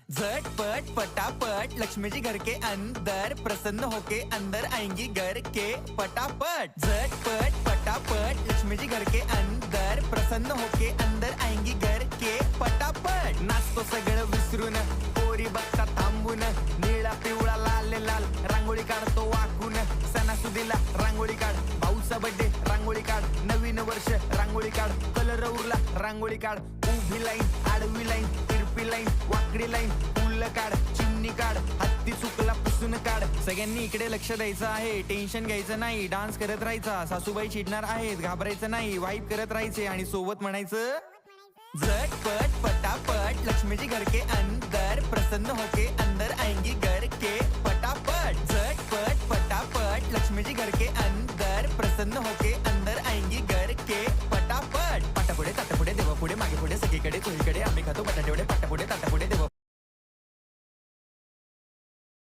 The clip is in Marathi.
झटपट पटापट लक्ष्मी जी घर के अंदर प्रसन्न होके अंदर आएंगी घर के पटापट। झटपट पटापट लक्ष्मी जी घर के अंदर प्रसन्न होके अंदर आएंगी घर के पटापट। नाचतो सगळं विसरून पोरी बघता थांबून निळा पिवळा लाल लाल रांगोळी काढतो वाकून। सणासुदीला रांगोळी काढ, भाऊचा बर्थडे रांगोळी काढ, नवीन वर्ष रांगोळी काढ, कलर उरला रांगोळी काढ, उभी लाईन आडवी लाईन तिरपी लाईन वाकडी लाईन फुल काढ, चिमणी काढ, हत्ती चुकला पुसून काढ। सगळ्यांनी इकडे लक्ष द्यायचं आहे, टेन्शन घ्यायचं नाही, डान्स करत राहायचा। सासूबाई चिडणार आहेत, घाबरायचं नाही, वाईप करत राहायचे आणि सोबत म्हणायचं झटपट पटापट लक्ष्मी जी घर के अंदर प्रसन्न होके अंदर आएंगी घर के पटापट। झटपट पटापट लक्ष्मी जी घर के अंदर प्रसन्न होके अंदर आएंगी घर के पटापट। पाटापुढे ताटापुढे देवापुढे मागे पुढे सगळीकडे चोहीकडे आम्ही खातो बटाटे वडे